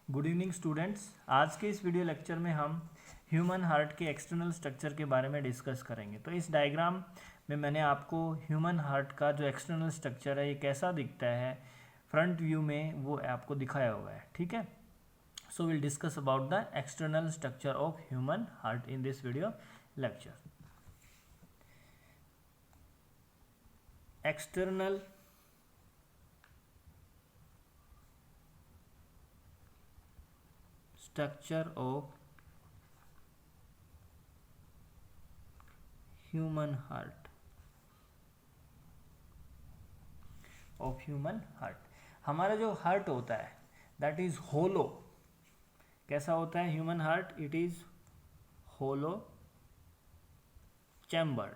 Good evening students. आज के इस वीडियो लेक्चर में हम ह्यूमन हार्ट के एक्सटर्नल स्ट्रक्चर के बारे में डिस्कस करेंगे। तो इस डायग्राम में मैंने आपको ह्यूमन हार्ट का जो एक्सटर्नल स्ट्रक्चर है ये कैसा दिखता है फ्रंट व्यू में वो आपको दिखाया हुआ है। ठीक है, so will discuss about the external structure of human heart in this video lecture. External structure of human heart हमारा जो हार्ट होता है दैट इज होलो। कैसा होता है human heart? It is hollow chambered,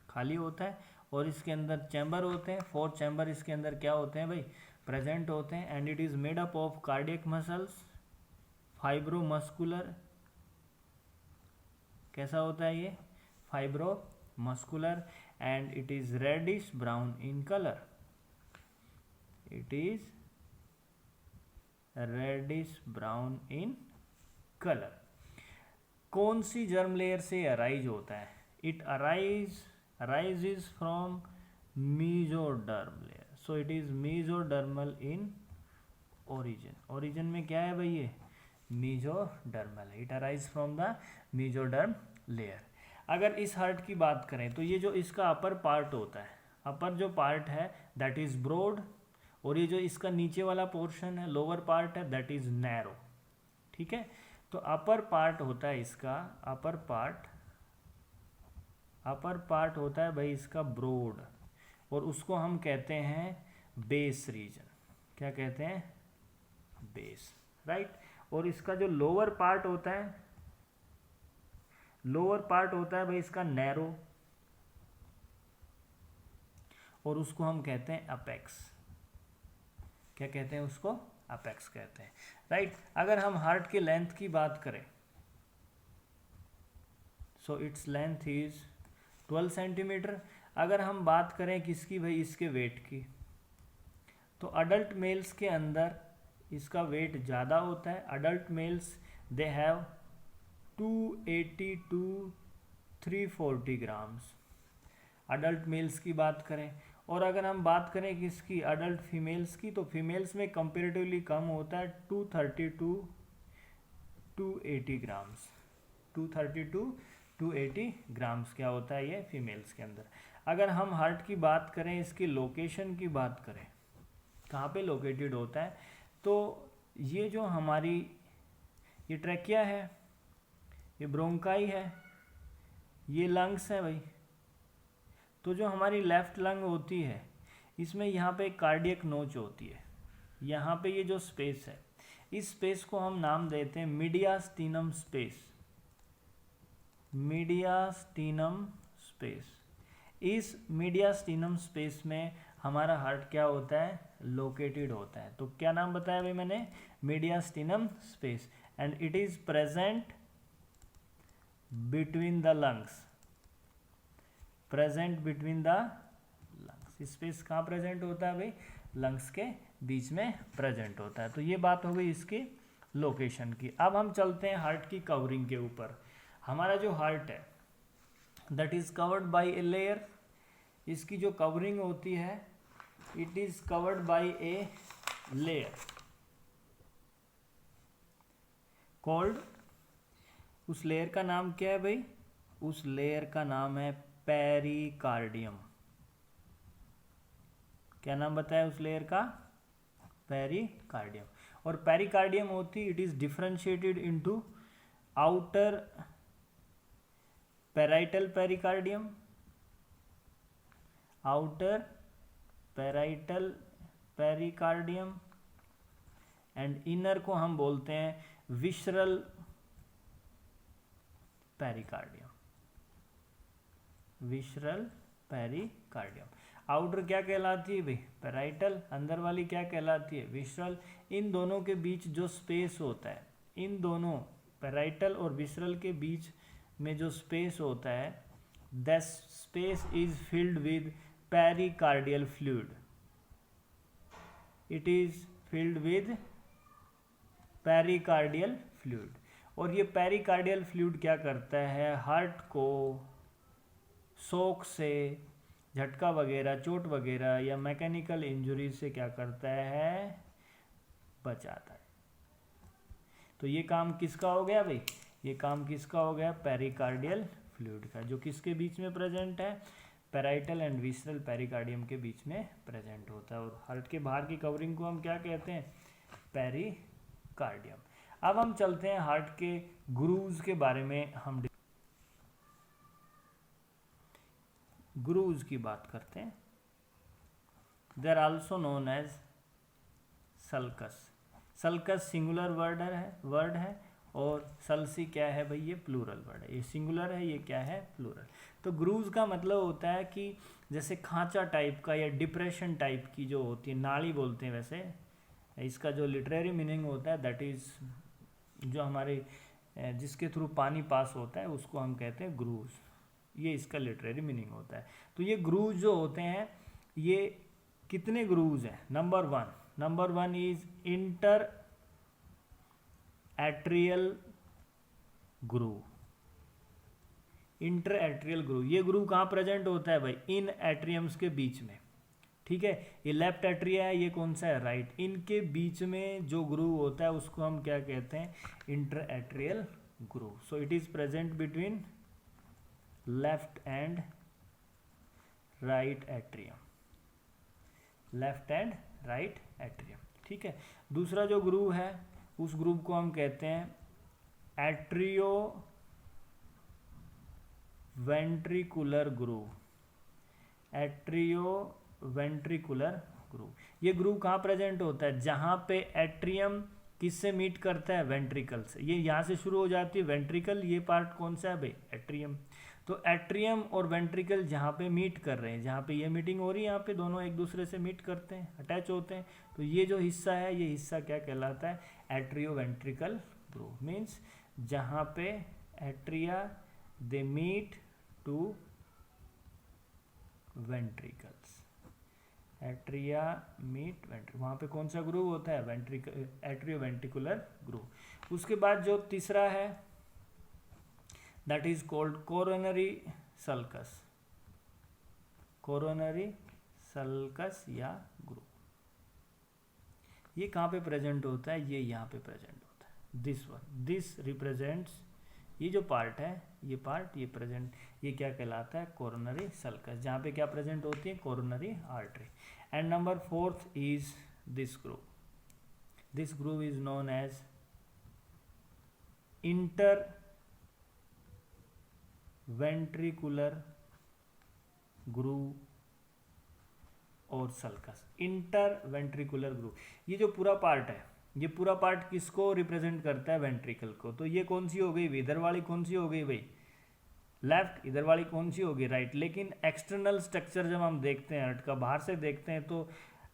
खाली होता है और इसके अंदर चैम्बर होते हैं। 4 चैम्बर इसके अंदर क्या होते हैं भाई? प्रेजेंट होते हैं। And it is made up of cardiac muscles, fibromuscular. कैसा होता है ये? Fibromuscular. And it is reddish brown in colour. It is reddish brown in colour. कौन सी जर्म लेयर से अराइज होता है? It arises from mesoderm layer. So it is mesodermal in origin. Origin में क्या है भाई? ये mesodermal है। It arises from the mesoderm layer. अगर इस हार्ट की बात करें तो ये जो इसका अपर पार्ट होता है, अपर जो पार्ट है दैट इज ब्रॉड, और ये जो इसका नीचे वाला पोर्शन है लोअर पार्ट है दैट इज नैरो। ठीक है, तो अपर पार्ट होता है इसका, अपर पार्ट होता है भाई इसका ब्रॉड, और उसको हम कहते हैं बेस रीजन। क्या कहते हैं? Base, right. और इसका जो लोअर पार्ट होता है भाई इसका नैरो, और उसको हम कहते हैं अपेक्स। क्या कहते हैं उसको? अपेक्स कहते हैं, राइट। अगर हम हार्ट के लेंथ की बात करें so its length is 12 centimetre. अगर हम बात करें किसकी भाई? इसके वेट की, तो अडल्ट मेल्स के अंदर इसका वेट ज़्यादा होता है। Adult males they have 280 to 340 grams, adult males की बात करें। और अगर हम बात करें किसकी? अडल्ट फीमेल्स की, तो फीमेल्स में कंपेरेटिवली कम होता है, 230 to 280 ग्राम्स। 230 to 280 ग्राम्स क्या होता है ये फीमेल्स के अंदर। अगर हम हार्ट की बात करें, इसकी लोकेशन की बात करें, कहाँ पे लोकेटेड होता है, तो ये जो हमारी ये ट्रैकिया है, ये ब्रोंकाई है, ये लंग्स है भाई। तो जो हमारी लेफ्ट लंग होती है इसमें यहाँ पे कार्डियक नोच होती है। यहाँ पे ये जो स्पेस है, इस स्पेस को हम नाम देते हैं मीडियास्टिनम स्पेस। Mediastinum space. इस मीडियास्टिनम स्पेस में हमारा हार्ट क्या होता है? लोकेटेड होता है। तो क्या नाम बताया भाई मैंने? Mediastinum space. And it is present between the lungs. Present between the lungs. Space कहाँ प्रेजेंट होता है भाई? लंग्स के बीच में प्रेजेंट होता है। तो ये बात हो गई इसकी लोकेशन की। अब हम चलते हैं हार्ट की कवरिंग के ऊपर। हमारा जो हार्ट है that is covered by a layer. इसकी जो कवरिंग होती है it is covered by a layer called, उस लेयर का नाम क्या है भाई? उस लेयर का नाम है पेरिकार्डियम। क्या नाम बताया उस लेयर का? पेरिकार्डियम। और पेरिकार्डियम होती it is differentiated into outer parietal pericardium, outer parietal pericardium, and inner को हम बोलते हैं visceral pericardium. Visceral pericardium. Outer क्या कहलाती है भाई? पैराइटल। अंदर वाली क्या कहलाती है? विसरल। इन दोनों के बीच जो स्पेस होता है, इन दोनों पैराइटल और विसरल के बीच में जो स्पेस होता है that space is filled with pericardial fluid. It is filled with pericardial fluid, और ये पेरिकार्डियल फ्लूइड क्या करता है, हार्ट को शॉक से, झटका वगैरह, चोट वगैरह या मैकेनिकल इंजरी से क्या करता है, बचाता है। तो ये काम किसका हो गया भाई, ये काम किसका हो गया, पेरिकार्डियल फ्लूइड का, जो किसके बीच में प्रेजेंट है, पैराइटल एंड विसरल पेरिकार्डियम के बीच में प्रेजेंट होता है। और हार्ट के बाहर की कवरिंग को हम क्या कहते हैं, पेरिकार्डियम। अब हम चलते हैं हार्ट के ग्रूव्स के बारे में, हम ग्रूव्स की बात करते हैं। They are also known as sulcus. Sulcus singular word है और सल्सी क्या है भाई, ये प्लूरल वर्ड है। ये सिंगुलर है, ये क्या है, प्लूरल। तो ग्रूव्स का मतलब होता है कि जैसे खांचा टाइप का या डिप्रेशन टाइप की जो होती है, नाली बोलते हैं वैसे, इसका जो लिटरेरी मीनिंग होता है दैट इज, जो हमारे जिसके थ्रू पानी पास होता है उसको हम कहते हैं ग्रूव्स, ये इसका लिटरेरी मीनिंग होता है। तो ये ग्रूव्स जो होते हैं, ये कितने ग्रूव्स हैं, number one is inter atrial groove. Inter atrial groove, ये ग्रूव कहाँ प्रेजेंट होता है भाई, इन एट्रियम्स के बीच में, ठीक है। ये लेफ्ट एट्रिया है, ये कौन सा है, राइट। इनके बीच में जो ग्रूव होता है उसको हम क्या कहते हैं, inter atrial groove. So it is present between left and right atrium, left and right atrium, ठीक है। दूसरा जो ग्रूव है उस ग्रूव को हम कहते हैं atrio ventricular groove, atrio ventricular groove. ये ग्रूव कहाँ प्रेजेंट होता है, जहां पे एट्रियम किससे मीट करता है, वेंट्रिकल से। ये यहाँ से शुरू हो जाती है वेंट्रिकल, ये पार्ट कौन सा है भाई, एट्रियम। तो एट्रियम और वेंट्रिकल जहाँ पे मीट कर रहे हैं, जहाँ पे ये मीटिंग हो रही है, यहाँ पे दोनों एक दूसरे से मीट करते हैं, अटैच होते हैं। तो ये जो हिस्सा है, ये हिस्सा क्या कहलाता है, एट्रियो वेंट्रिकल ग्रूव। मीन्स जहाँ पे atria they meet to ventricles, atria meet ventricle, वहाँ पे कौन सा ग्रूव होता है, वेंट्रिकल, एट्रियो वेंट्रिकुलर ग्रूव। उसके बाद जो तीसरा है that is called coronary sulcus, coronary sulcus या ग्रूव। ये कहाँ पे प्रेजेंट होता है, ये यहाँ पे प्रेजेंट होता है, दिस वन, दिस रिप्रेजेंट्स, ये जो पार्ट है, ये पार्ट, ये प्रेजेंट, ये क्या कहलाता है, कोरोनरी सल्कस, जहाँ पे क्या प्रेजेंट होती है, coronary artery. And number fourth is this groove, this groove is known as inter ventricular groove और सल्कस, इंटर वेंट्रिकुलर ग्रूव। ये जो पूरा पार्ट है, ये पूरा पार्ट किसको रिप्रेजेंट करता है, वेंट्रिकल को। तो ये कौन सी हो गई, इधर वाली कौन सी हो गई भाई, लेफ्ट, इधर वाली कौन सी होगी, राइट। लेकिन एक्सटर्नल स्ट्रक्चर जब हम देखते हैं हार्ट का, बाहर से देखते हैं, तो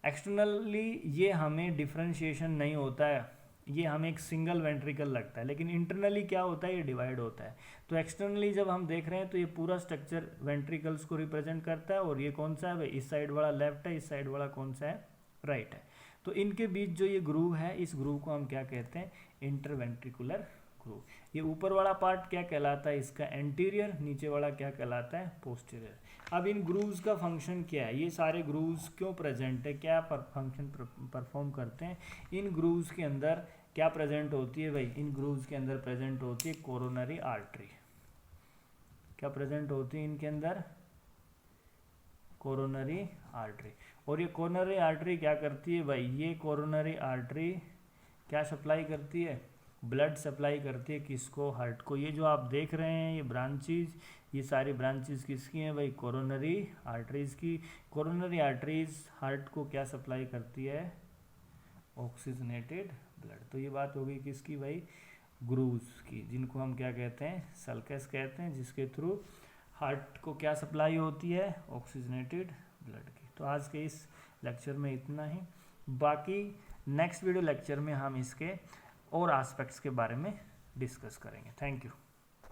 एक्सटर्नली ये हमें डिफ्रेंशिएशन नहीं होता है, ये हमें एक सिंगल वेंट्रिकल लगता है। लेकिन इंटरनली क्या होता है, ये डिवाइड होता है। तो एक्सटर्नली जब हम देख रहे हैं तो ये पूरा स्ट्रक्चर वेंट्रिकल्स को रिप्रेजेंट करता है। और ये कौन सा है भाई, इस साइड वाला लेफ्ट है, इस साइड वाला कौन सा है, राइट है। तो इनके बीच जो ये ग्रूव है, इस ग्रूव को हम क्या कहते हैं, इंटरवेंट्रिकुलर ग्रूव। ये ऊपर वाला पार्ट क्या कहलाता है, इसका एंटीरियर, नीचे वाला क्या कहलाता है, पोस्टीरियर। अब इन ग्रूव्स का फंक्शन क्या है, ये सारे ग्रूव्स क्यों प्रेजेंट है, क्या फंक्शन परफॉर्म करते हैं। इन ग्रूव्स के अंदर क्या प्रेजेंट होती है भाई, इन ग्रूव्स के अंदर प्रेजेंट होती है कोरोनरी आर्टरी। क्या प्रेजेंट होती है इनके अंदर, कोरोनरी आर्टरी। और ये कोरोनरी आर्टरी क्या करती है भाई, ये कोरोनरी आर्टरी क्या सप्लाई करती है, ब्लड सप्लाई करती है किसको, हार्ट को। ये जो आप देख रहे हैं ये ब्रांचेज, ये सारी ब्रांचेज किसकी हैं भाई, कोरोनरी आर्टरीज की। कोरोनरी आर्टरीज हार्ट को क्या सप्लाई करती है, ऑक्सीजनेटेड ब्लड। तो ये बात हो गई किसकी भाई, ग्रूव्स की, जिनको हम क्या कहते हैं, सल्कस कहते हैं, जिसके थ्रू हार्ट को क्या सप्लाई होती है, ऑक्सीजनेटेड ब्लड की। तो आज के इस लेक्चर में इतना ही, बाकी नेक्स्ट वीडियो लेक्चर में हम इसके और एस्पेक्ट्स के बारे में डिस्कस करेंगे। Thank you.